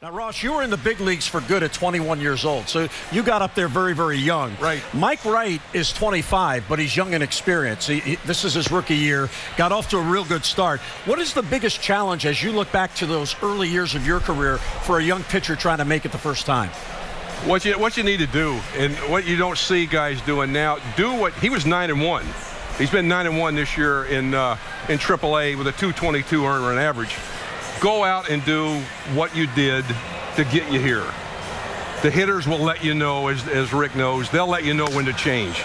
Now, Ross, you were in the big leagues for good at 21 years old, so you got up there very, very young. Right. Mike Wright is 25, but he's young in experience. This is his rookie year, got off to a real good start. What is the biggest challenge as you look back to those early years of your career for a young pitcher trying to make it the first time? What you need to do, and what you don't see guys doing now, do what he was 9-1. He's been 9-1 this year in AAA with a 222 earned run average. Go out and do what you did to get you here. The hitters will let you know, as Rick knows, they'll let you know when to change.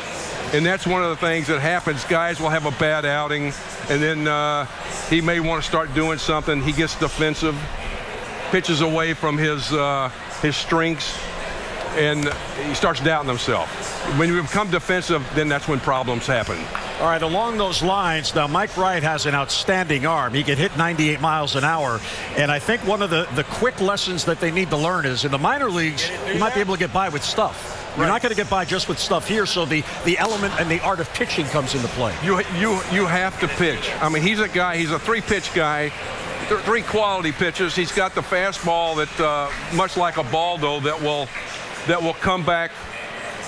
And that's one of the things that happens. Guys will have a bad outing, and then he may want to start doing something. He gets defensive, pitches away from his strengths, and he starts doubting himself. When you become defensive, then that's when problems happen. All right, along those lines, now Mike Wright has an outstanding arm. He can hit 98 miles an hour. And I think one of the quick lessons that they need to learn is in the minor leagues, you might be able to get by with stuff. You're not going to get by just with stuff here, so the element and the art of pitching comes into play. You have to pitch. I mean, he's a three-pitch guy, three quality pitches. He's got the fastball that, much like a Baldo, that will come back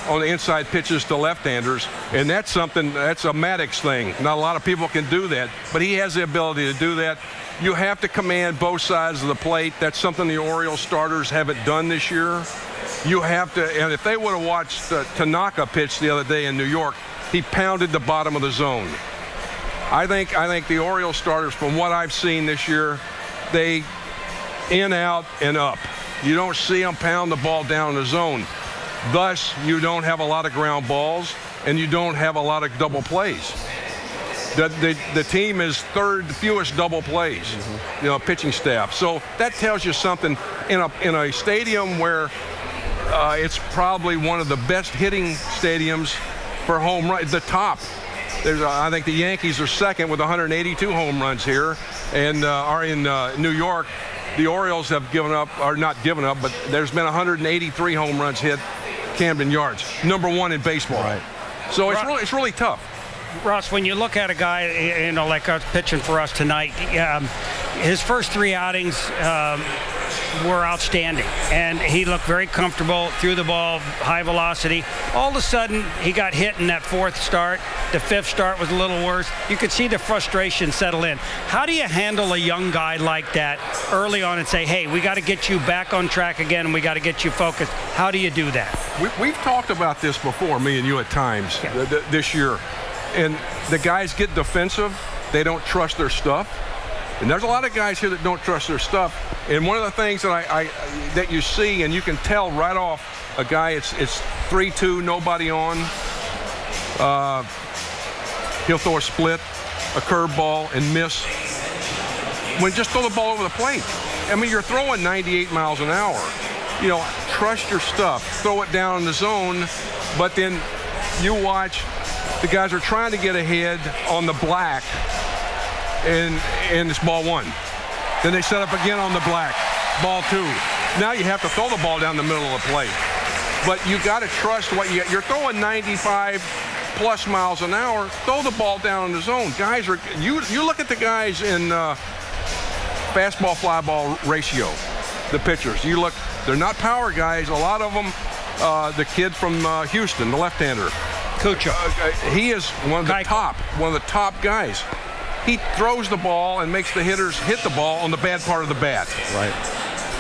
on the inside pitches to left-handers, and that's a Maddox thing. Not a lot of people can do that, but he has the ability to do that. You have to command both sides of the plate. That's something the Orioles starters haven't done this year. You have to, and if they would have watched Tanaka pitch the other day in New York, he pounded the bottom of the zone. I think the Orioles starters, from what I've seen this year, they in, out, and up. You don't see them pound the ball down in the zone. Thus, you don't have a lot of ground balls, and you don't have a lot of double plays. The team is third fewest double plays, pitching staff. So that tells you something in a stadium where it's probably one of the best hitting stadiums for home run. The top. I think the Yankees are second with 182 home runs here, and are in New York. The Orioles have given up, or not given up, but there's been 183 home runs hit Camden Yards, #1 in baseball. Right. So it's really tough. Ross, when you look at a guy, like us pitching for us tonight, his first three outings were outstanding, and he looked very comfortable, threw the ball, high velocity. All of a sudden, he got hit in that fourth start. The fifth start was a little worse. You could see the frustration settle in. How do you handle a young guy like that early on and say, hey, we got to get you back on track again, and we got to get you focused? How do you do that? We've talked about this before, me and you at times, this year. And the guys get defensive. They don't trust their stuff. And there's a lot of guys here that don't trust their stuff. And one of the things that that you see, and you can tell right off a guy, it's 3-2, nobody on. He'll throw a split, a curveball, and miss. Just throw the ball over the plate. I mean, you're throwing 98 miles an hour. Trust your stuff. Throw it down in the zone, but then you watch the guys are trying to get ahead on the black, and it's ball one. Then they set up again on the black, ball two. Now you have to throw the ball down the middle of the plate. But you got to trust what you're throwing 95 plus miles an hour. Throw the ball down in the zone. Guys are you look at the guys in fastball fly ball ratio, the pitchers. They're not power guys. A lot of them. The kid from Houston, the left-hander, Kucha. he is one of the top guys. He throws the ball and makes the hitters hit the ball on the bad part of the bat. Right.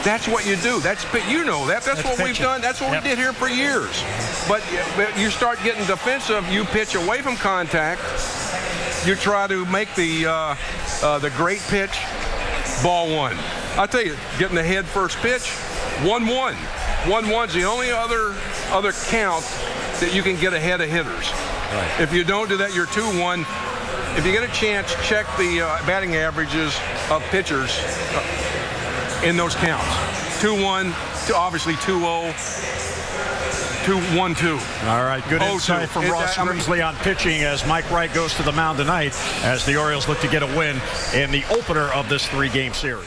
That's what you do. That's what we've done. That's what we did here for years. But you start getting defensive. You pitch away from contact. You try to make the great pitch. Ball one. I'll tell you, getting the head first pitch. 1-1. 1-1's the only other count that you can get ahead of hitters. Right. If you don't do that, you're 2-1. If you get a chance, check the batting averages of pitchers in those counts. 2-1, obviously 2-0, 2-1-2. All right, good insight from Ross Grimsley on pitching as Mike Wright goes to the mound tonight as the Orioles look to get a win in the opener of this three-game series.